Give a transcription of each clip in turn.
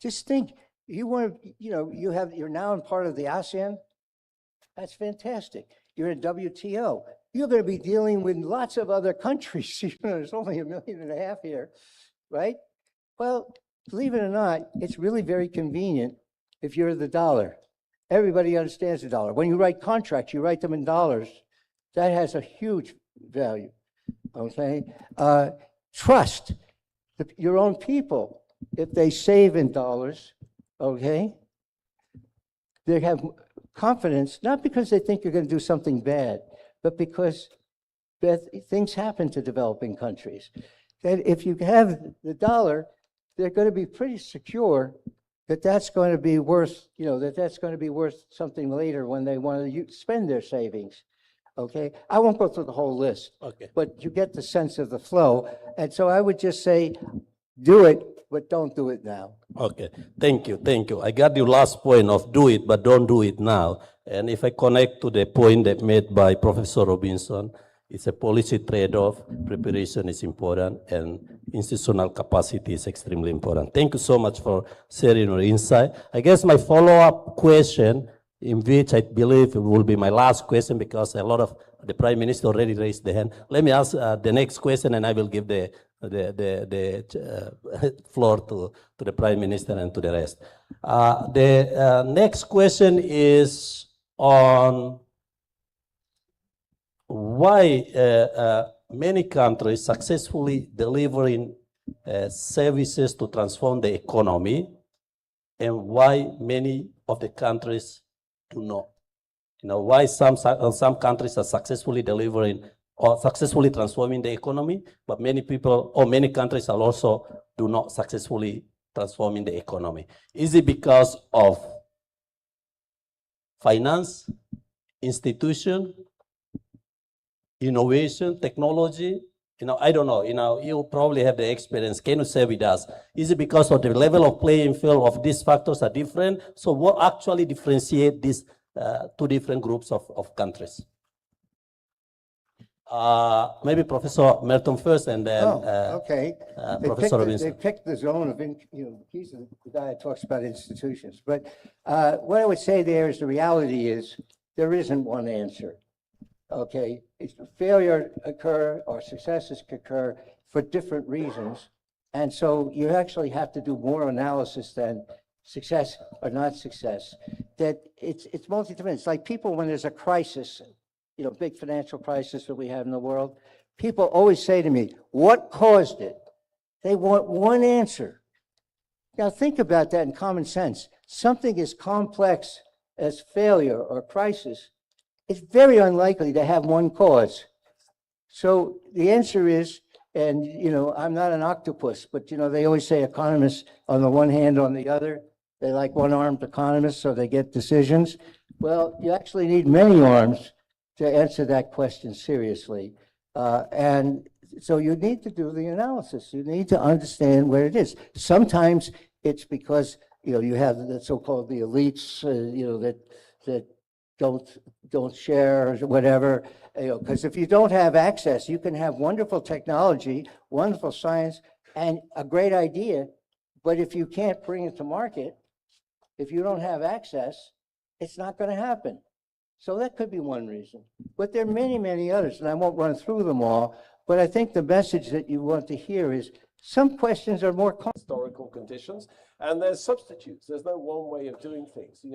Just think, you want to, you're now in part of the ASEAN. That's fantastic. You're in WTO. You're going to be dealing with lots of other countries. There's only 1.5 million here, right? Well, believe it or not, it's really very convenient if you're the dollar. Everybody understands the dollar. When you write contracts, you write them in dollars. That has a huge value, okay? Trust your own people. If they save in dollars, okay, they have confidence, not because they think you're going to do something bad, but because things happen to developing countries. That if you have the dollar, they're going to be pretty secure that that's going to be worth, that's going to be worth something later when they want to spend their savings. Okay, I won't go through the whole list, Okay. but you get the sense of the flow. And so I would just say, do it, but don't do it now. Okay, thank you. I got your last point of do it, but don't do it now. And if I connect to the point that made by Professor Robinson, it's a policy trade-off. Preparation is important, and institutional capacity is extremely important. Thank you so much for sharing your insight. I guess my follow-up question, in which I believe will be my last question, because a lot of the Prime Minister already raised the hand. Let me ask the next question, and I will give the floor to the Prime Minister and to the rest. The next question is on why many countries successfully delivering services to transform the economy, and why many of the countries do not. Why some countries are successfully delivering or successfully transforming the economy, but many people or many countries are also do not successfully transforming the economy. Is it because of finance, institution, innovation, technology? I don't know. You probably have the experience. Can you share with us? Is it because of the level of playing field of these factors are different? So what actually differentiate these two different groups of countries? Maybe Professor Merton first, and then okay. Professor Robinson. They picked the zone of, he's the guy that talks about institutions. But what I would say there is the reality is there isn't one answer. Okay, failure occur or successes occur for different reasons. And so you actually have to do more analysis than success or not success. That it's multi-dimensional. It's like people when there's a crisis, big financial crisis that we have in the world, people always say to me, what caused it? They want one answer. Now think about that in common sense. Something as complex as failure or crisis, it's very unlikely to have one cause. So the answer is, and I'm not an octopus, but they always say economists on the one hand, on the other, they like one-armed economists, so they get decisions. Well, you actually need many arms to answer that question seriously. And so you need to do the analysis. You need to understand where it is. Sometimes it's because, you have the so-called the elites, that don't share or whatever, because if you don't have access, you can have wonderful technology, wonderful science, and a great idea, but if you can't bring it to market, if you don't have access, it's not going to happen. So that could be one reason. But there are many, many others, and I won't run through them all, but I think the message that you want to hear is some questions are more historical conditions, and there's substitutes. There's no one way of doing things.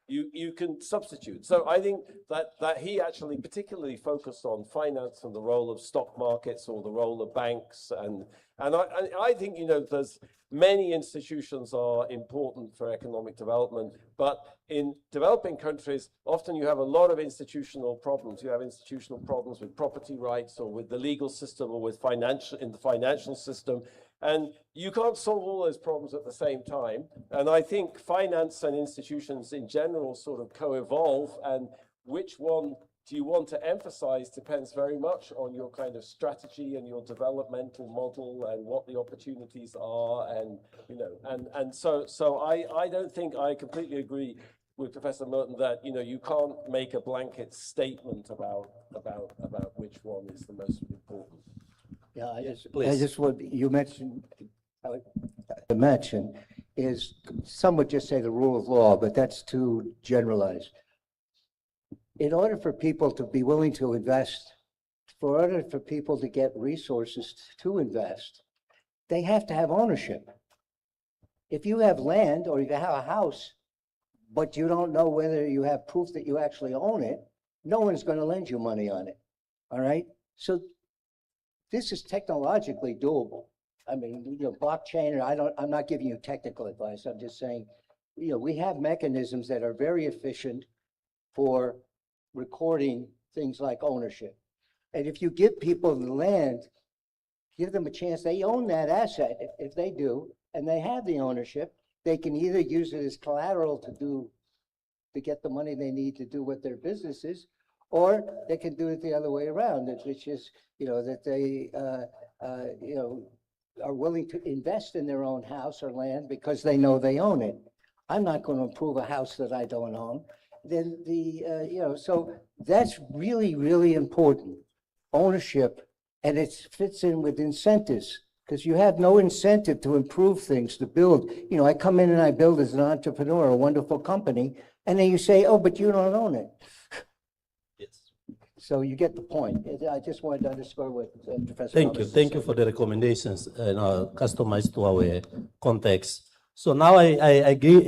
You can substitute. So I think that he actually particularly focused on finance and the role of stock markets or the role of banks, and I think there's many institutions are important for economic development, but in developing countries, often you have a lot of institutional problems. You have institutional problems with property rights or with the legal system or with the financial system. And you can't solve all those problems at the same time. And I think finance and institutions in general sort of co-evolve, and which one do you want to emphasize depends very much on your kind of strategy and your developmental model and what the opportunities are. And so I don't think I completely agree with Professor Merton that you can't make a blanket statement about which one is the most important. Yeah, I just want, you mentioned, is, some would just say the rule of law, but that's too generalized. In order for people to be willing to invest, for order for people to get resources to invest, they have to have ownership. If you have land or you have a house, but you don't know whether you have proof that you actually own it, no one's going to lend you money on it. All right? So this is technologically doable. I mean, blockchain, I'm not giving you technical advice. I'm just saying, we have mechanisms that are very efficient for recording things like ownership. And if you give people the land, give them a chance, they own that asset. If they do, and they have the ownership, they can either use it as collateral to get the money they need to do what their business is, or they can do it the other way around, which is, that they, are willing to invest in their own house or land because they know they own it. I'm not going to improve a house that I don't own. Then so that's really, really important. Ownership, and it fits in with incentives, because you have no incentive to improve things, to build. I come in and I build as an entrepreneur, a wonderful company, and then you say, oh, but you don't own it. Yes. So you get the point. I just wanted to underscore what Professor Thank you. Robertson Thank you said. for the recommendations, customized to our context. So now I give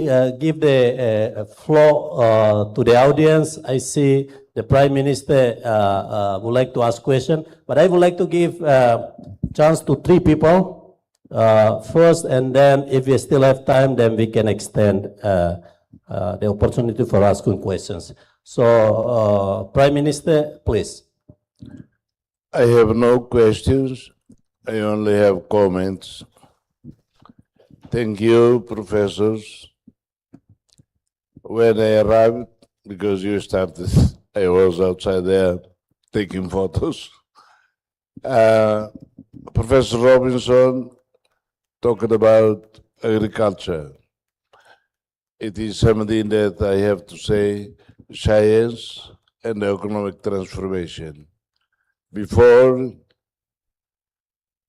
the floor to the audience. I see the Prime Minister would like to ask question, but I would like to give chance to 3 people first, and then if we still have time, then we can extend the opportunity for asking questions. So, Prime Minister, please. I have no questions. I only have comments. Thank you, professors. When I arrived, because you started, I was outside there taking photos. Professor Robinson talked about agriculture. It is something that I have to say, science and economic transformation. Before,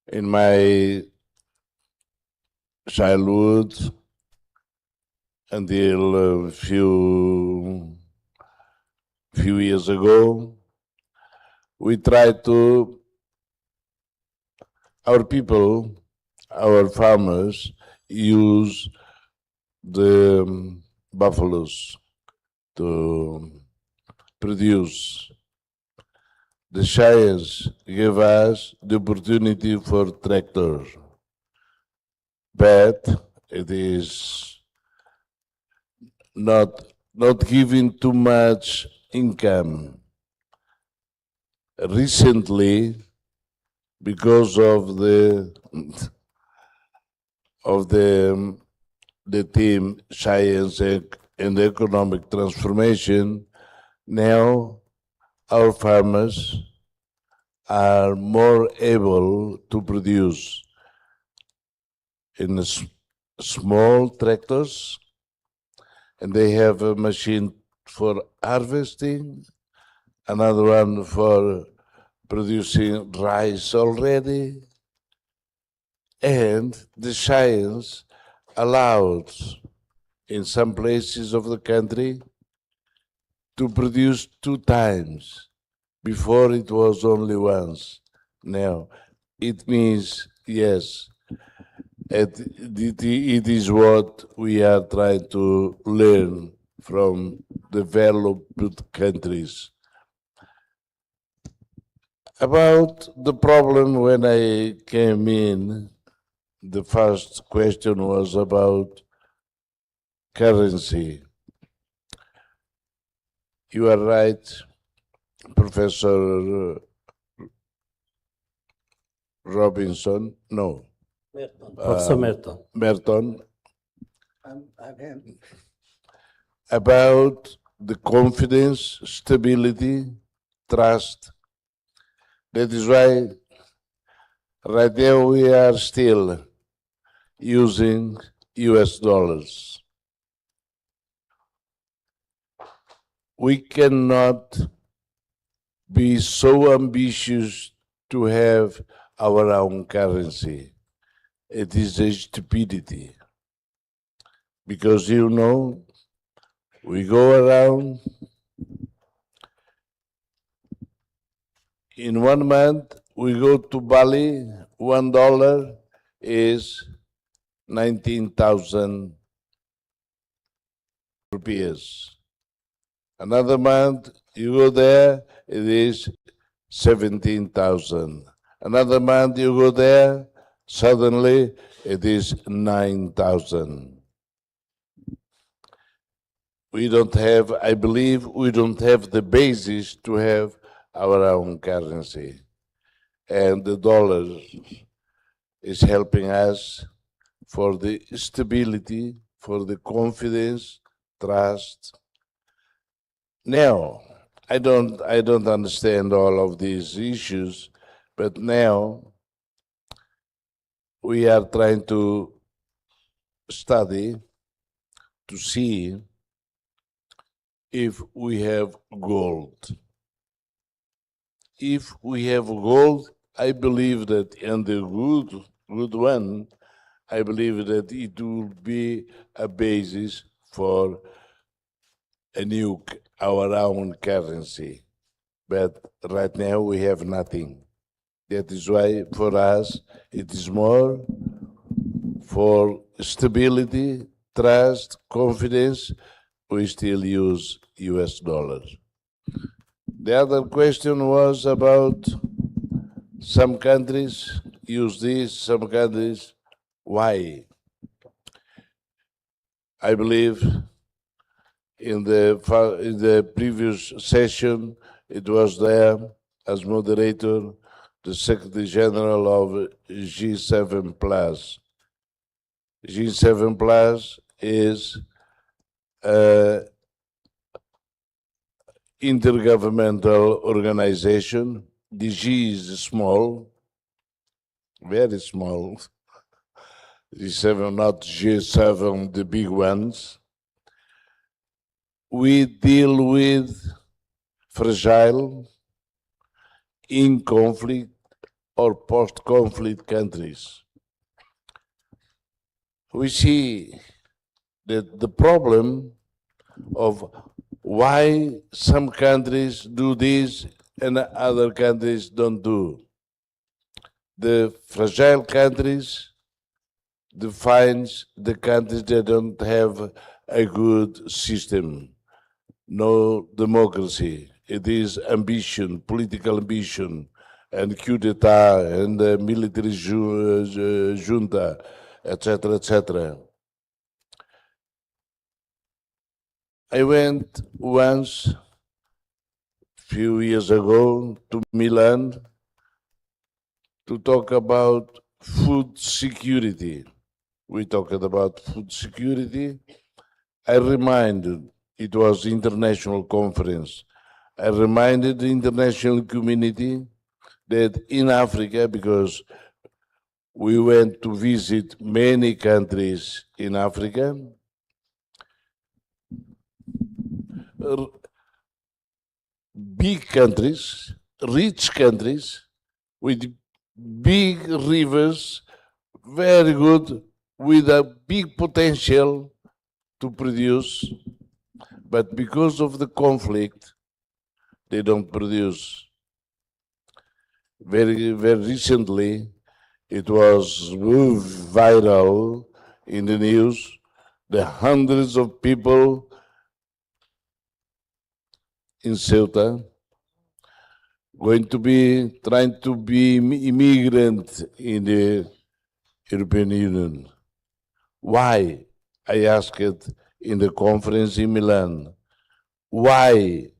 in my childhood, until a few years ago, we tried to, our people, our farmers, use the buffaloes to produce. The science gave us the opportunity for tractors, but it is not giving too much income. Recently, because of the team science and economic transformation, now our farmers are more able to produce in small tractors, and they have a machine for harvesting, another one for producing rice already, and the science allowed in some places of the country to produce 2 times. Before it was only once. Now, it means, yes, it is what we are trying to learn from developed countries. About the problem when I came in, the first question was about currency. You are right, Professor Robinson, no. Merton. Professor Merton. Merton, I'm him. about the confidence, stability, trust. That is why right now we are still using US dollars. We cannot be so ambitious to have our own currency. It is a stupidity. because you know, we go around. In 1 month, we go to Bali, $1 is 19,000 rupees. Another month, you go there, it is 17,000. Another month, you go there, suddenly it is 9,000. We don't have, I believe, we don't have the basis to have our own currency. And the dollar is helping us for the stability, for the confidence, trust. Now, I don't understand all of these issues, but now we are trying to study to see if we have gold. If we have gold, I believe that, and the good one, I believe that it will be a basis for our own currency. But right now we have nothing. That is why for us it is more for stability, trust, confidence, we still use US dollars. The other question was about some countries use this, some countries, why? I believe in the previous session, it was there as moderator, the Secretary General of G7 Plus. G7 Plus is intergovernmental organization. The G is small, very small. G7, not G7, the big ones. We deal with fragile, in conflict or post-conflict countries. We see that the problem of why some countries do this and other countries don't do. The fragile countries defines the countries that don't have a good system, no democracy. It is ambition, political ambition, and coup d'etat, and military junta, etc., etc. I went once, few years ago, to Milan to talk about food security. We talked about food security. I reminded, it was international conference, I reminded the international community that in Africa, because we went to visit many countries in Africa, big countries, rich countries, with big rivers, very good, with a big potential to produce, but because of the conflict, they don't produce. Very, very recently, it was viral in the news, the hundreds of people in Ceuta going to be trying to be immigrant in the European Union. Why? I asked in the conference in Milan. Why?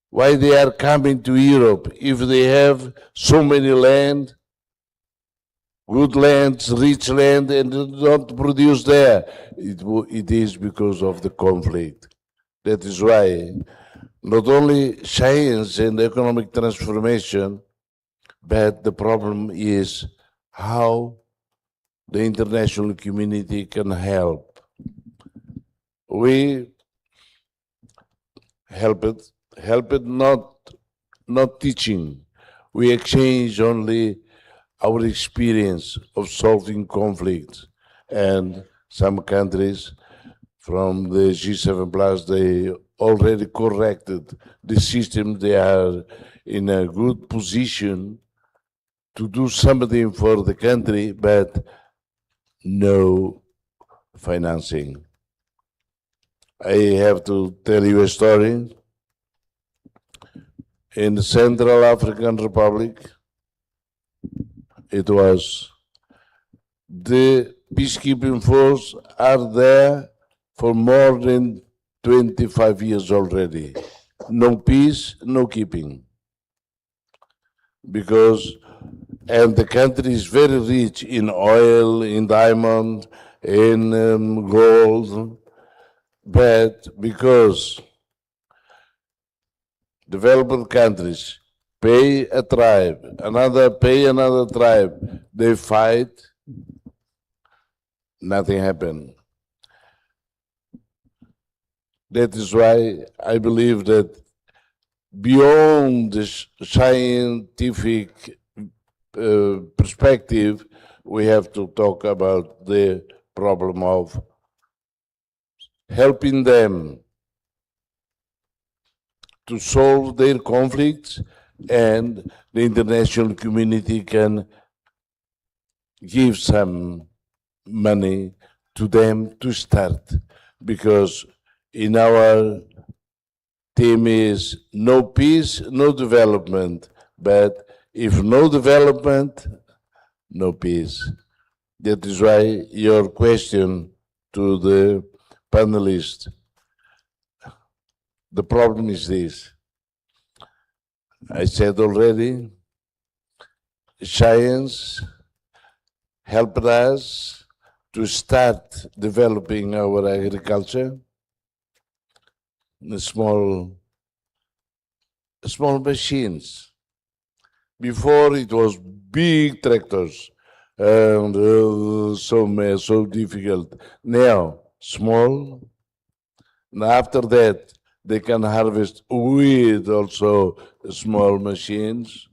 Why they are coming to Europe if they have so many land, good lands, rich land, and don't produce there? It is because of the conflict. That is why not only science and economic transformation, but the problem is how the international community can help. We help it not teaching. We exchange only our experience of solving conflicts and Some countries from the G7 plus, they already corrected the system. They are in a good position to do something for the country, but no financing. I have to tell you a story. In the Central African Republic, it was the peacekeeping force are there for more than 25 years already. No peace, no keeping. And the country is very rich in oil, in diamond, in gold, but because developed countries pay a tribe, pay another tribe, they fight, nothing happened. That is why I believe that beyond the scientific perspective, we have to talk about the problem of helping them to solve their conflicts, and the international community can give some money to them to start, because in our theme is no peace, no development, but if no development, no peace. That is why your question to the panelists, the problem is this. I said already, science helped us to start developing our agriculture, the small machines. Before it was big tractors and so difficult. Now, small. And after that, they can harvest with also small machines.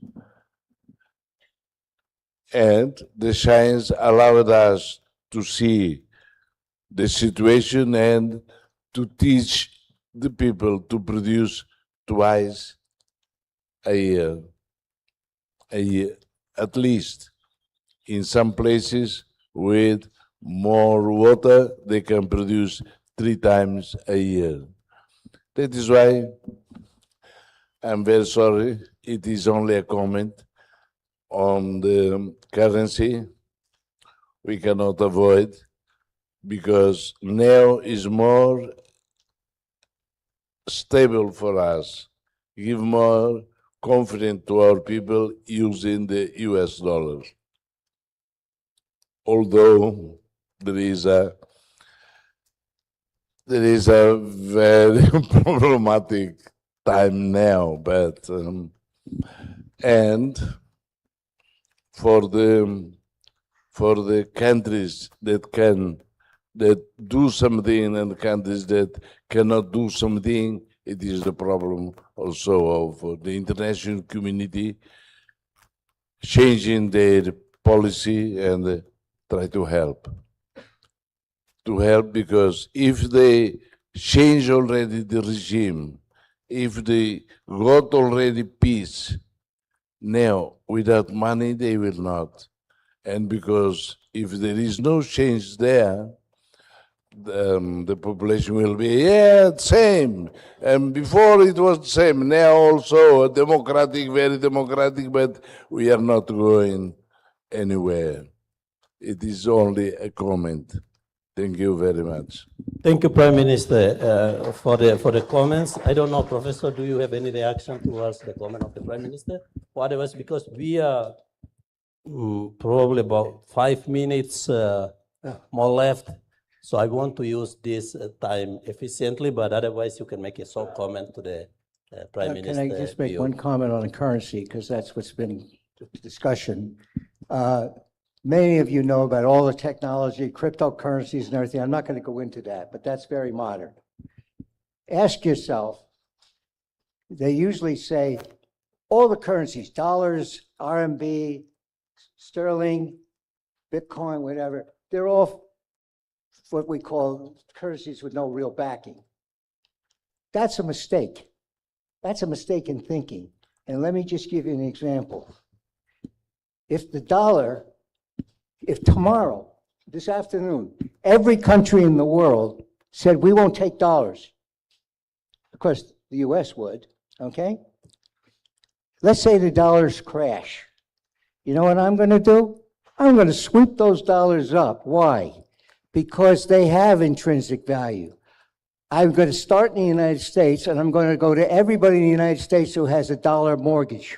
And the science allowed us to see the situation and to teach the people to produce twice a year, at least. In some places with more water, they can produce 3 times a year. That is why I'm very sorry, it is only a comment on the currency. We cannot avoid, because now is more stable for us, give more confidence to our people using the US dollar. Although there is a very problematic time now, but and for the countries that do something and countries that cannot do something, it is the problem also of the international community changing their policy and try to help. To help, because if they change already the regime, if they got already peace, now without money they will not. And because if there is no change there, the population will be, same. And before it was the same, now also democratic, very democratic, but we are not going anywhere. It is only a comment. Thank you very much. Thank you, Prime Minister, for the comments. I don't know, Professor, do you have any reaction towards the comment of the Prime Minister? Or otherwise, because we are probably about 5 minutes more left, so I want to use this time efficiently, but otherwise you can make a short comment to the Prime Minister. Can I just make one comment on the currency, because that's what's been the discussion. Many of you know about all the technology, cryptocurrencies and everything. I'm not going to go into that, but that's very modern. Ask yourself, they usually say all the currencies, dollars, RMB, sterling, Bitcoin, whatever, they're all what we call currencies with no real backing. That's a mistake. That's a mistake in thinking. And let me just give you an example. If the dollar, if tomorrow, this afternoon, every country in the world said we won't take dollars, of course, the US would, okay? Let's say the dollars crash. You know what I'm going to do? I'm going to sweep those dollars up. Why? Because they have intrinsic value. I'm going to start in the United States, and I'm going to go to everybody in the United States who has a dollar mortgage.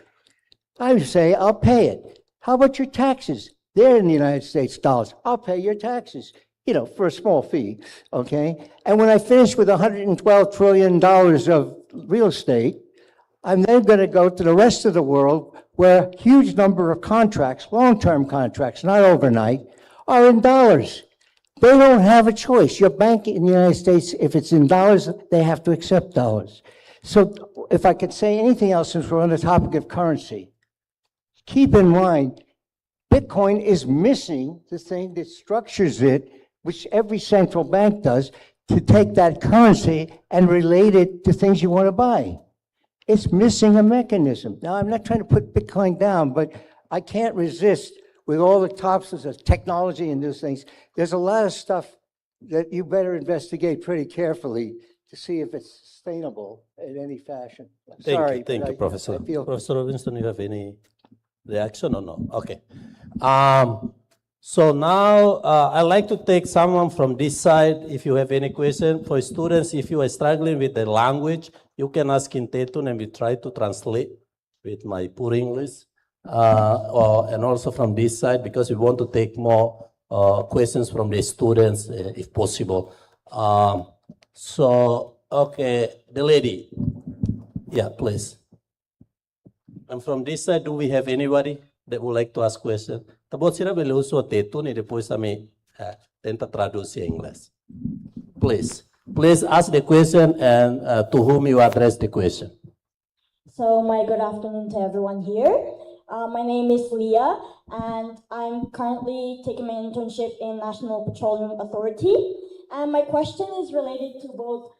I would say, I'll pay it. How about your taxes? They're in the United States dollars. I'll pay your taxes, you know, for a small fee, okay? And when I finish with $112 trillion of real estate, I'm then going to go to the rest of the world where a huge number of contracts, long-term contracts, not overnight, are in dollars. They don't have a choice. Your bank in the United States, if it's in dollars, they have to accept dollars. So if I could say anything else, since we're on the topic of currency, keep in mind, Bitcoin is missing the thing that structures it, which every central bank does, to take that currency and relate it to things you want to buy. It's missing a mechanism. Now, I'm not trying to put Bitcoin down, but I can't resist with all the topics of technology and those things. There's a lot of stuff that you better investigate pretty carefully to see if it's sustainable in any fashion. Sorry, Thank but you, Professor. I feel Professor Robinson, you have any reaction or no? Okay. So now I'd like to take someone from this side. If you have any question for students, if you are struggling with the language, you can ask in Tetun and we try to translate with my poor English. And also from this side, because we want to take more questions from the students if possible. So, okay, the lady. Yeah, please. And from this side, do we have anybody that would like to ask questions? Tapos sila beluso Tetun e depois kami tenta traduzir em inglês. Please ask the question and to whom you address the question. So, good afternoon to everyone here. My name is Leah, and I'm currently taking my internship in National Petroleum Authority. And my question is related to both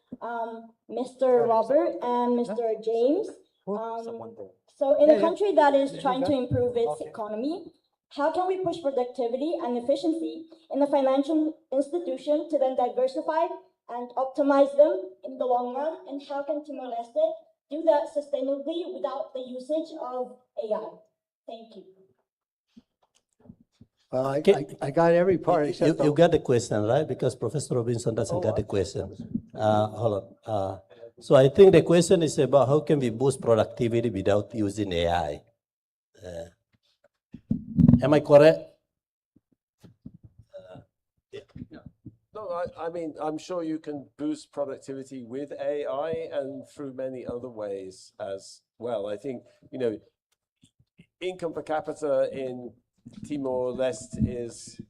Mr. Robert and Mr. James. So, in a country that is trying to improve its economy, how can we push productivity and efficiency in the financial institution to then diversify and optimize them in the long run? And how can Timor-Leste do that sustainably without the usage of AI? Thank you. Well, I got every part except You got the question, right? Because Professor Robinson doesn't get the question. Hold on. So I think the question is about how can we boost productivity without using AI? Am I correct? No, I mean, I'm sure you can boost productivity with AI and through many other ways as well. I think, you know, income per capita in Timor-Leste is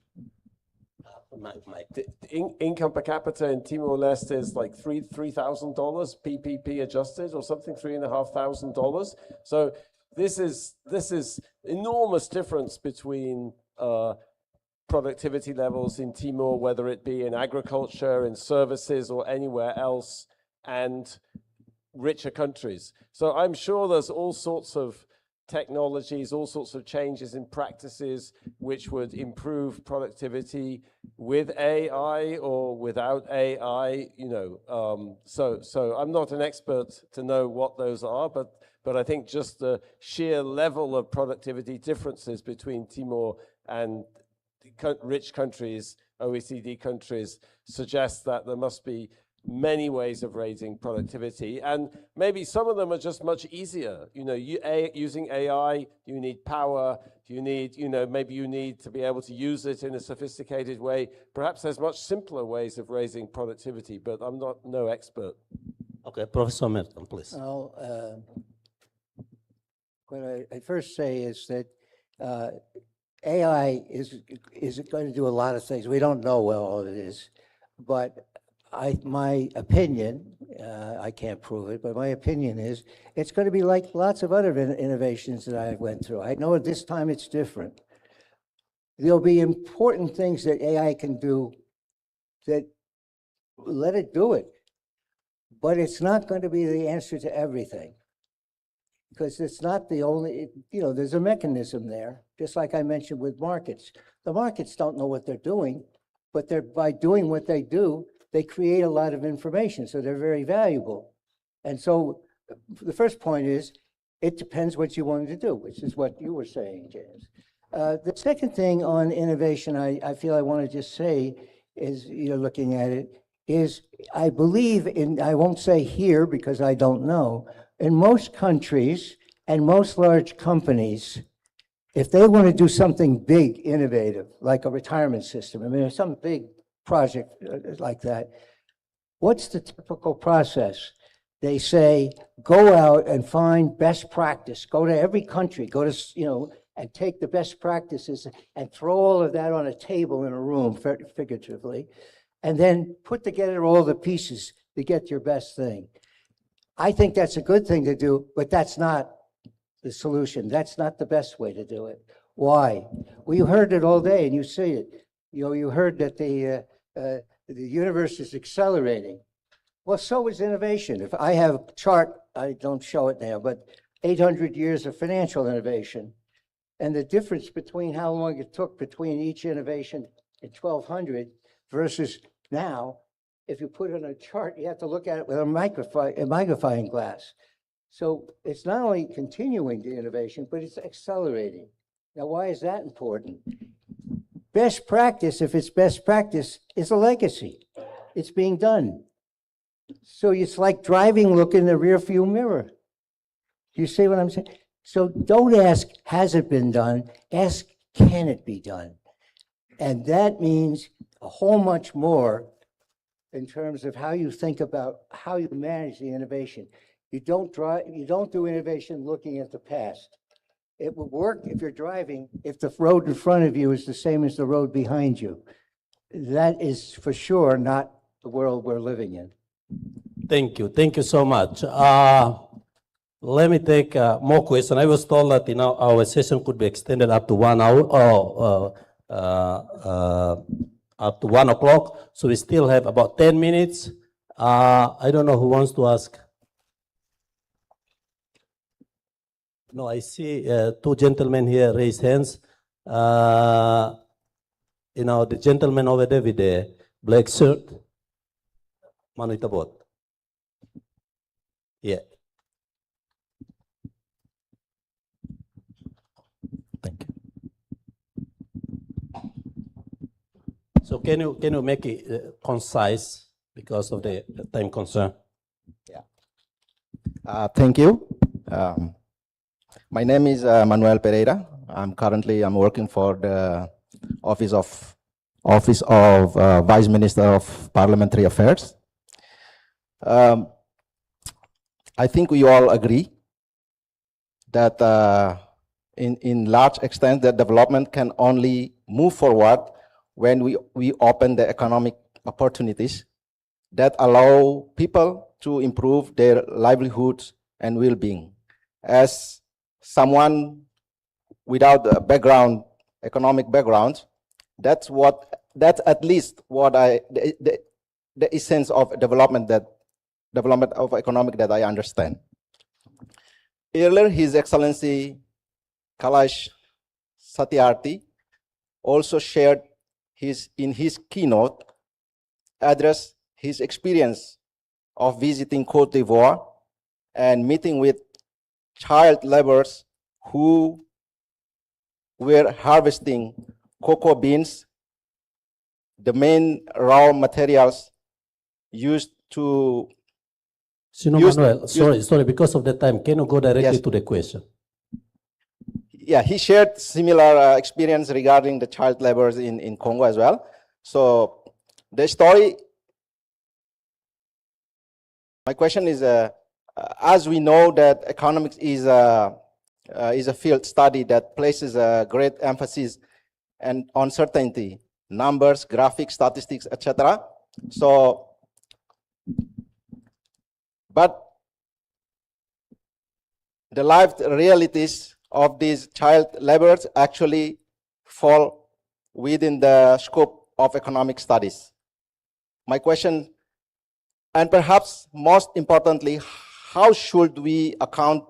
income per capita in Timor-Leste is like $3,000 PPP adjusted or something, $3,500. So this is enormous difference between productivity levels in Timor, whether it be in agriculture, in services, or anywhere else, and richer countries. So I'm sure there's all sorts of technologies, all sorts of changes in practices which would improve productivity with AI or without AI, you know. So I'm not an expert to know what those are, but I think just the sheer level of productivity differences between Timor and rich countries, OECD countries, suggests that there must be many ways of raising productivity, and maybe some of them are just much easier. You know, using AI, you need power, you need, you know, maybe you need to be able to use it in a sophisticated way. Perhaps there's much simpler ways of raising productivity, but I'm no expert. Okay, Professor Merton, please. Well, what I first say is that AI is going to do a lot of things. We don't know what all it is, but my opinion, I can't prove it, but my opinion is it's going to be like lots of other innovations that I went through. I know at this time it's different. There'll be important things that AI can do that let it do it. But it's not going to be the answer to everything. Because it's not the only, there's a mechanism there, just like I mentioned with markets. The markets don't know what they're doing, but by doing what they do, they create a lot of information, so they're very valuable. And so the first point is, it depends what you want to do, which is what you were saying, James. The second thing on innovation, I feel I want to just say is, looking at it, is I believe in, I won't say here because I don't know, in most countries and most large companies, if they want to do something big, innovative, like a retirement system, I mean, there's some big project like that, what's the typical process? They say, go out and find best practice. Go to every country, go to, and take the best practices and throw all of that on a table in a room, figuratively, and then put together all the pieces to get your best thing. I think that's a good thing to do, but that's not the solution. That's not the best way to do it. Why? Well, you heard it all day and you see it. You heard that the universe is accelerating. Well, so is innovation. If I have a chart, I don't show it now, but 800 years of financial innovation, and the difference between how long it took between each innovation in 1200 versus now, if you put it on a chart, you have to look at it with a magnifying glass. So it's not only continuing the innovation, but it's accelerating. Now, why is that important? Best practice, if it's best practice, is a legacy. It's being done. So it's like driving, look in the rearview mirror. You see what I'm saying? So don't ask, has it been done? Ask, can it be done? And that means a whole much more in terms of how you think about how you manage the innovation. You don't do innovation looking at the past. It will work if you're driving, if the road in front of you is the same as the road behind you. That is for sure not the world we're living in. Thank you. Thank you so much. Let me take more questions. I was told that our session could be extended up to 1 hour or up to 1 o'clock. So we still have about 10 minutes. I don't know who wants to ask. No, I see two gentlemen here raise hands. The gentleman over there with the black shirt. Mano itabot. Yeah. Thank you. So can you make it concise because of the time concern? Yeah. Thank you. My name is Manuel Pereira. I'm working for the Office of Vice Minister of Parliamentary Affairs. I think we all agree that in large extent that development can only move forward when we open the economic opportunities that allow people to improve their livelihoods and well-being. As someone without a background, economic background, that's at least what the essence of development of economic that I understand. Earlier, His Excellency Kailash Satyarthi also shared in his keynote address his experience of visiting Côte d'Ivoire and meeting with child laborers who were harvesting cocoa beans, the main raw materials used to. Manuel, sorry, because of the time, can you go directly to the question? Yeah, he shared similar experience regarding the child laborers in Congo as well. So the story, my question is, as we know that economics is a field study that places a great emphasis and uncertainty, numbers, graphics, statistics, etc. So, but the life realities of these child laborers actually fall within the scope of economic studies. my question, and perhaps most importantly, how should we account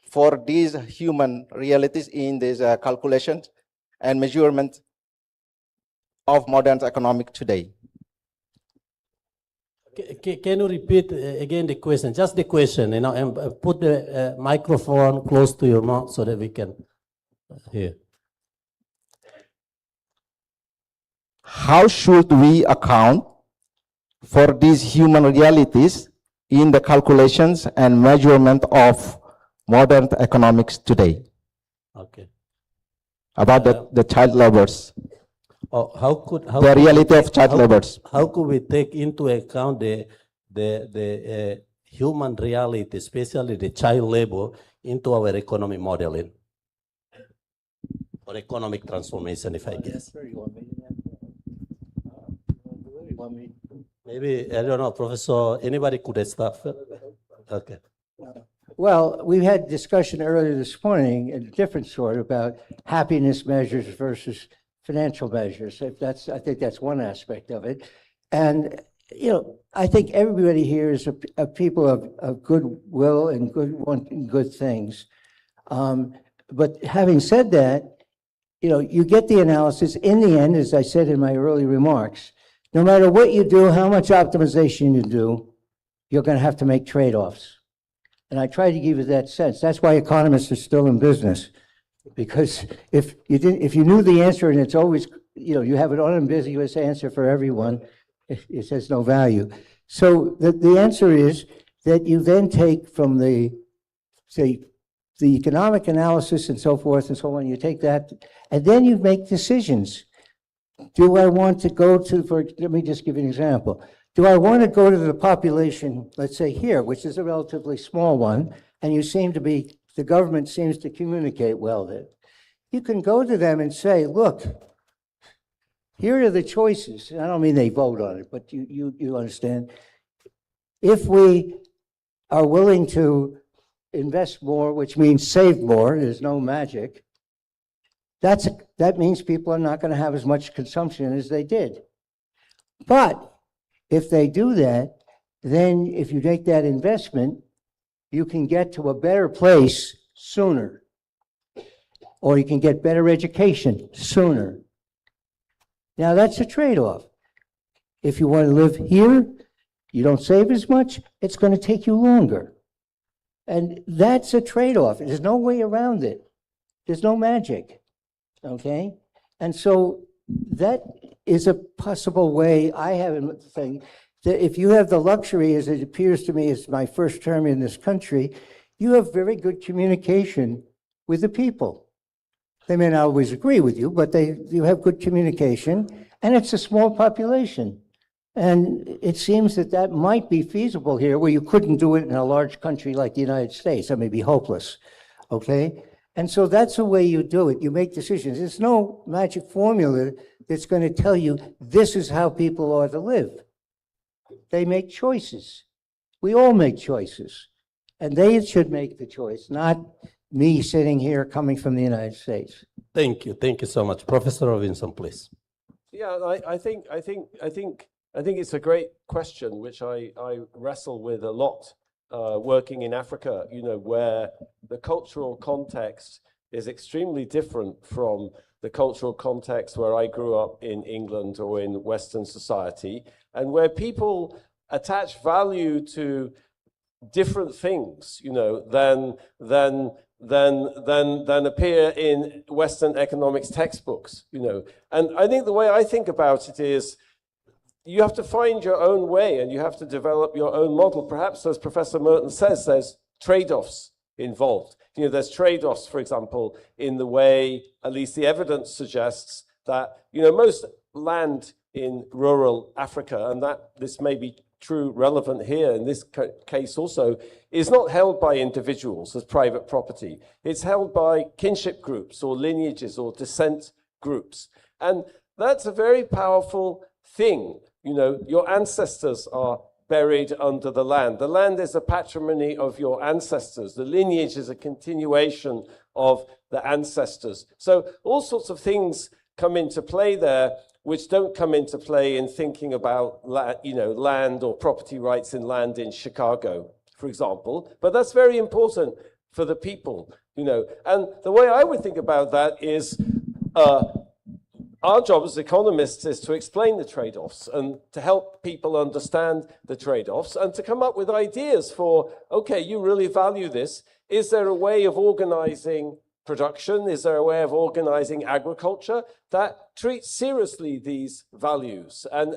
for these human realities in these calculations and measurement of modern economic today? Can you repeat again the question? Just the question, and put the microphone close to your mouth so that we can hear. How should we account for these human realities in the calculations and measurement of modern economics today? Okay. About the child laborers, the reality of child laborers. How could we take into account the human reality, especially the child labor, into our economic modeling or economic transformation, if I guess? Maybe, I don't know, Professor, anybody could start first? Okay. Well, we had discussion earlier this morning, a different sort, about happiness measures versus financial measures. I think that's one aspect of it. And, I think everybody here is a people of goodwill and wanting good things. But having said that, you get the analysis. In the end, as I said in my early remarks, no matter what you do, how much optimization you do, you're going to have to make trade-offs. And I try to give you that sense. That's why economists are still in business. Because if you knew the answer and it's always, you have an unambiguous answer for everyone, it has no value. So the answer is that you then take from the economic analysis and so forth and so on, you take that, and then you make decisions. Do I want to go let me just give you an example. Do I want to go to the population, let's say here, which is a relatively small one, and the government seems to communicate well there. You can go to them and say, look, here are the choices. And I don't mean they vote on it, but you understand. If we are willing to invest more, which means save more, there's no magic, that means people are not going to have as much consumption as they did. But if they do that, then if you make that investment, you can get to a better place sooner, or you can get better education sooner. Now that's a trade-off. If you want to live here, you don't save as much, it's going to take you longer. And that's a trade-off. There's no way around it. There's no magic, okay? And so that is a possible way I have in saying that if you have the luxury, as it appears to me as my first term in this country, you have very good communication with the people. They may not always agree with you, but you have good communication, and it's a small population. And it seems that might be feasible here, where you couldn't do it in a large country like the United States. That may be hopeless, okay? And so that's the way you do it. You make decisions. There's no magic formula that's going to tell you this is how people ought to live. They make choices. We all make choices. And they should make the choice, not me sitting here coming from the United States. Thank you so much. Professor Robinson, please. Yeah, I think it's a great question, which I wrestle with a lot, working in Africa, where the cultural context is extremely different from the cultural context where I grew up in England or in Western society, and where people attach value to different things, than appear in Western economics textbooks, And I think the way I think about it is, you have to find your own way and you have to develop your own model. Perhaps, as Professor Merton says, there's trade-offs involved. There's trade-offs, for example, in the way, at least the evidence suggests, that, most land in rural Africa, and that this may be true, relevant here in this case also, is not held by individuals as private property. It's held by kinship groups or lineages or descent groups. And that's a very powerful thing. Your ancestors are buried under the land. The land is a patrimony of your ancestors. The lineage is a continuation of the ancestors. So all sorts of things come into play there, which don't come into play in thinking about land or property rights in land in Chicago, for example. But that's very important for the people, And the way I would think about that is our job as economists is to explain the trade-offs and to help people understand the trade-offs and to come up with ideas for, okay, you really value this. Is there a way of organizing production? Is there a way of organizing agriculture that treats seriously these values? And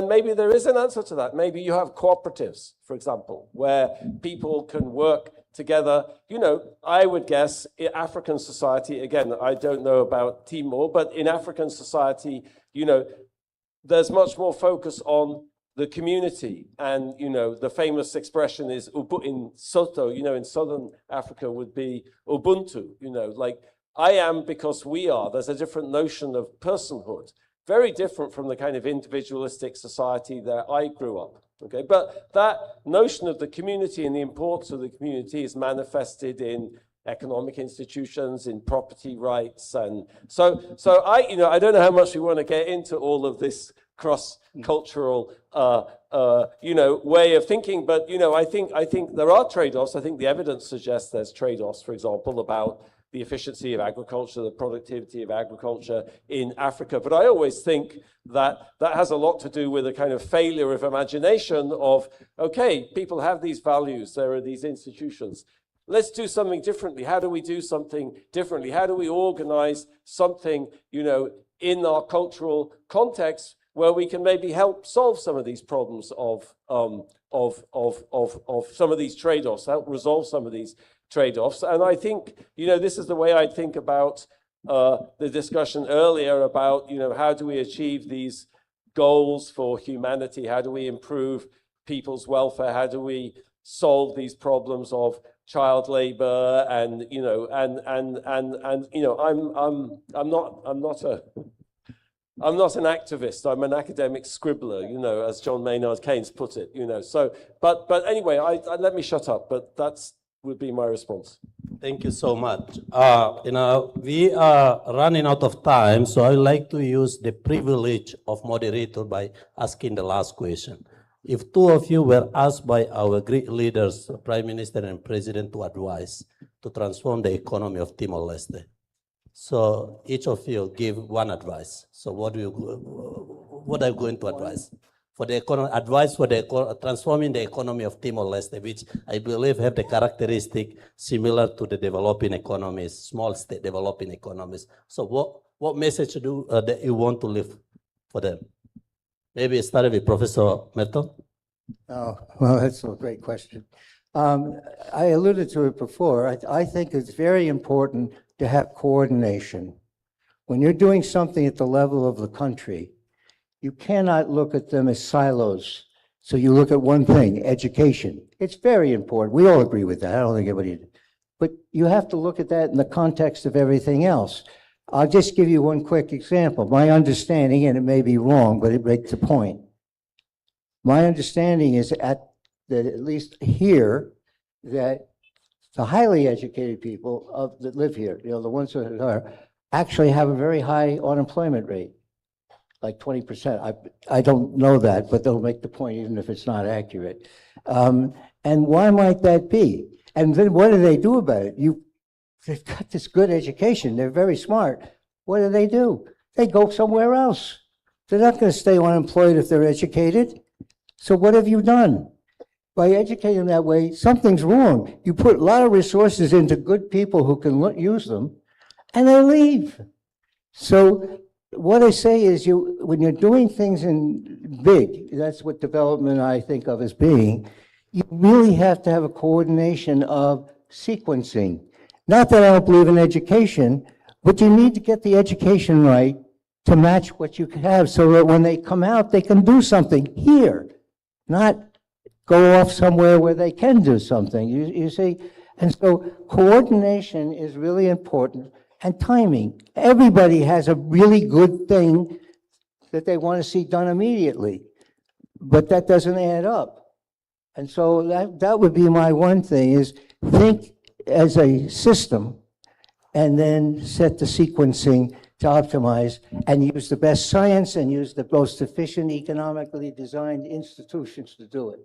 maybe there is an answer to that. Maybe you have cooperatives, for example, where people can work together. I would guess in African society, again, I don't know about Timor, but in African society, there's much more focus on the community. And, the famous expression is in Soto, in Southern Africa would be Ubuntu, like I am because we are. There's a different notion of personhood, very different from the kind of individualistic society that I grew up. Okay, but that notion of the community and the importance of the community is manifested in economic institutions, in property rights, and so I don't know how much we want to get into all of this cross-cultural way of thinking, but I think there are trade-offs. I think the evidence suggests there's trade-offs, for example, about the efficiency of agriculture, the productivity of agriculture in Africa. But I always think that that has a lot to do with a kind of failure of imagination of, okay, people have these values, there are these institutions. Let's do something differently. How do we do something differently? How do we organize something, in our cultural context where we can maybe help solve some of these problems of some of these trade-offs, help resolve some of these trade-offs. And I think, this is the way I think about the discussion earlier about, how do we achieve these goals for humanity? How do we improve people's welfare? How do we solve these problems of child labor? And, I'm not an activist. I'm an academic scribbler, as John Maynard Keynes put it, So, but anyway, let me shut up. But that's would be my response. Thank you so much. We are running out of time, so I would like to use the privilege of moderator by asking the last question. If two of you were asked by our great leaders, Prime Minister and President, to advise to transform the economy of Timor-Leste, so each of you give one advice. So what are you going to advise? For the advice for transforming the economy of Timor-Leste, which I believe have the characteristic similar to the developing economies, small state developing economies. So what message that you want to leave for them? Maybe start with Professor Merton. Oh, well, that's a great question. I alluded to it before. I think it's very important to have coordination. When you're doing something at the level of the country, you cannot look at them as silos. So you look at one thing, education. It's very important. We all agree with that. I don't think anybody, but you have to look at that in the context of everything else. I'll just give you one quick example. My understanding, and it may be wrong, but it makes a point. My understanding is at least here, that the highly educated people that live here, the ones that are, actually have a very high unemployment rate. Like 20%. I don't know that, but they'll make the point even if it's not accurate. And why might that be? And then what do they do about it? They've got this good education. They're very smart. What do? They go somewhere else. They're not going to stay unemployed if they're educated. So what have you done? By educating them that way, something's wrong. You put a lot of resources into good people who can use them, and they leave. So what I say is when you're doing things in big, that's what development I think of as being, you really have to have a coordination of sequencing. Not that I don't believe in education, but you need to get the education right to match what you have so that when they come out, they can do something here, not go off somewhere where they can do something, you see? And so coordination is really important. And timing. Everybody has a really good thing that they want to see done immediately, but that doesn't add up. And so that would be my one thing, is think as a system and then set the sequencing to optimize and use the best science and use the most efficient, economically designed institutions to do it.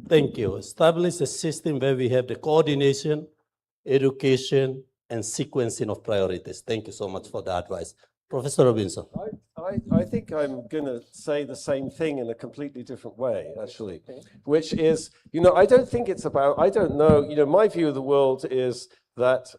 Thank you. Establish a system where we have the coordination, education, and sequencing of priorities. Thank you so much for the advice. Professor Robinson. I think I'm going to say the same thing in a completely different way, actually, which is, I don't think it's about, I don't know, my view of the world is that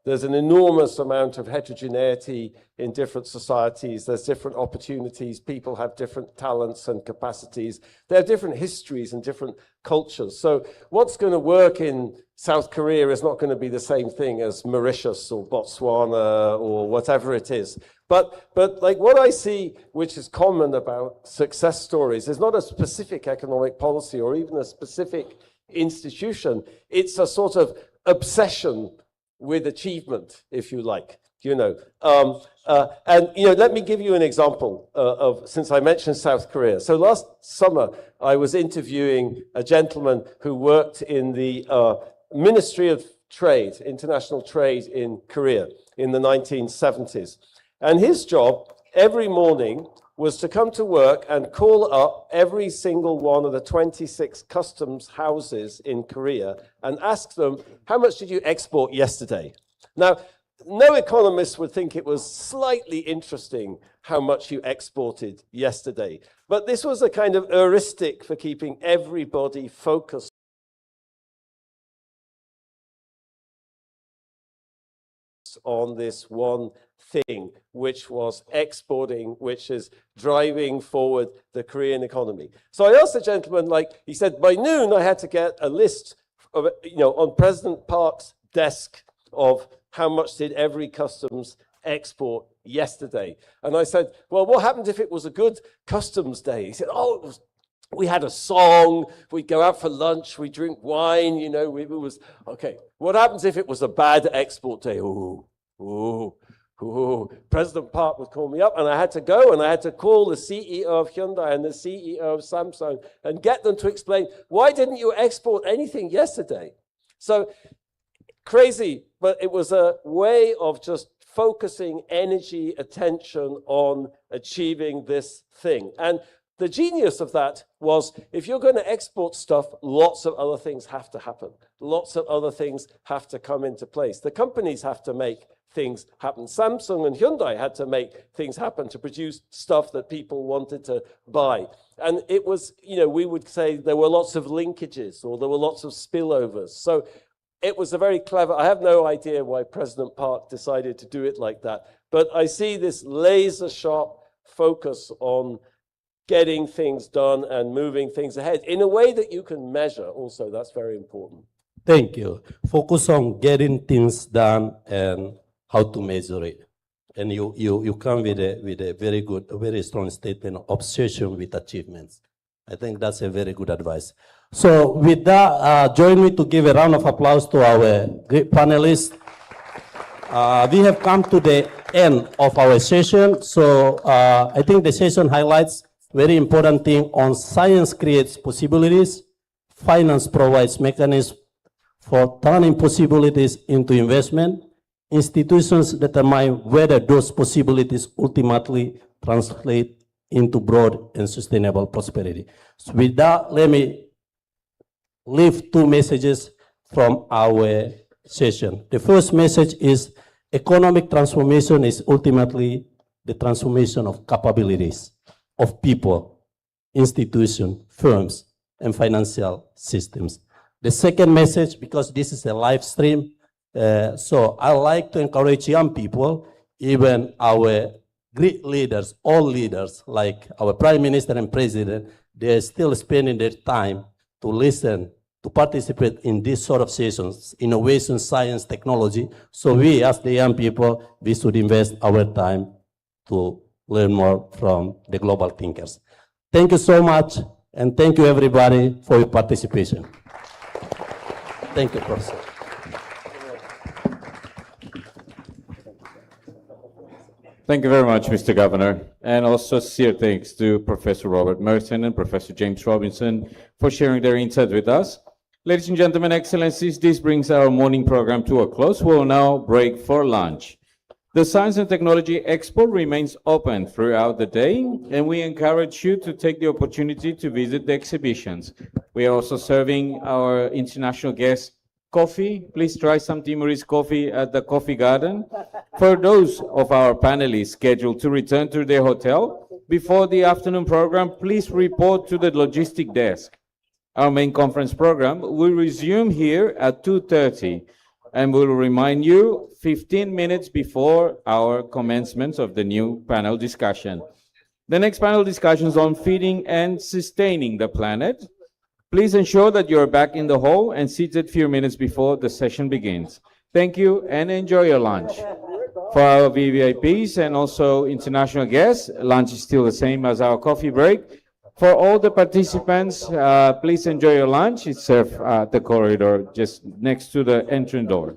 there's an enormous amount of heterogeneity in different societies. There's different opportunities. People have different talents and capacities. There are different histories and different cultures. So what's going to work in South Korea is not going to be the same thing as Mauritius or Botswana or whatever it is. But like what I see, which is common about success stories, is not a specific economic policy or even a specific institution. It's a sort of obsession with achievement, if you like, and let me give you an example of, since I mentioned South Korea. So last summer, I was interviewing a gentleman who worked in the Ministry of Trade, International Trade in Korea in the 1970s. And his job every morning was to come to work and call up every single one of the 26 customs houses in Korea and ask them, how much did you export yesterday? Now, no economist would think it was slightly interesting how much you exported yesterday. But this was a kind of heuristic for keeping everybody focused on this one thing, which was exporting, which is driving forward the Korean economy. So I asked the gentleman, he said, by noon I had to get a list of, on President Park's desk of how much did every customs export yesterday. And I said, well, what happened if it was a good customs day? He said, we had a song, we'd go out for lunch, we drink wine, it was, okay. What happens if it was a bad export day? President Park would call me up and I had to go and I had to call the CEO of Hyundai and the CEO of Samsung and get them to explain, why didn't you export anything yesterday? So crazy, but it was a way of just focusing energy, attention on achieving this thing. And the genius of that was, if you're going to export stuff, lots of other things have to happen. Lots of other things have to come into place. The companies have to make things happen. Samsung and Hyundai had to make things happen to produce stuff that people wanted to buy. And it was, we would say there were lots of linkages or there were lots of spillovers. So it was a very clever, I have no idea why President Park decided to do it like that, but I see this laser sharp focus on getting things done and moving things ahead in a way that you can measure also. That's very important. Thank you. Focus on getting things done and how to measure it. And you come with a very good, very strong statement of obsession with achievements. I think that's a very good advice. So with that, join me to give a round of applause to our great panelists. We have come to the end of our session. So I think the session highlights very important thing on science creates possibilities, finance provides mechanisms for turning possibilities into investment, institutions determine whether those possibilities ultimately translate into broad and sustainable prosperity. So with that, let me leave two messages from our session. The first message is economic transformation is ultimately the transformation of capabilities of people, institutions, firms, and financial systems. The second message, because this is a live stream, so I like to encourage young people, even our great leaders, all leaders, like our Prime Minister and President, they're still spending their time to listen, to participate in these sort of sessions, innovation, science, technology. So we, as the young people, we should invest our time to learn more from the global thinkers. Thank you so much, and thank you everybody for your participation. Thank you, Professor. Thank you very much, Mr. Governor, and also sincere thanks to Professor Robert Merton and Professor James Robinson for sharing their insights with us. Ladies and gentlemen, excellencies, this brings our morning program to a close. We'll now break for lunch. The Science and Technology Expo remains open throughout the day, and we encourage you to take the opportunity to visit the exhibitions. We are also serving our international guests coffee. Please try some Timorese coffee at the Coffee Garden. For those of our panelists scheduled to return to their hotel before the afternoon program, please report to the logistic desk. Our main conference program will resume here at 2:30, and we'll remind you 15 minutes before our commencement of the new panel discussion. The next panel discussion is on feeding and sustaining the planet. Please ensure that you're back in the hall and seated few minutes before the session begins. Thank you and enjoy your lunch. For our VVIPs and also international guests, lunch is still the same as our coffee break. For all the participants, please enjoy your lunch. It's served at the corridor just next to the entrance door.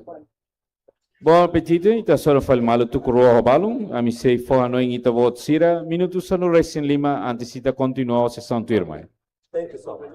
Bon appetite, ita soro fal malu tukuro balung, ami sei fo anoing ita vot sira, minutu sanu resin lima antes ita continuo sessão turma. Thank you so much.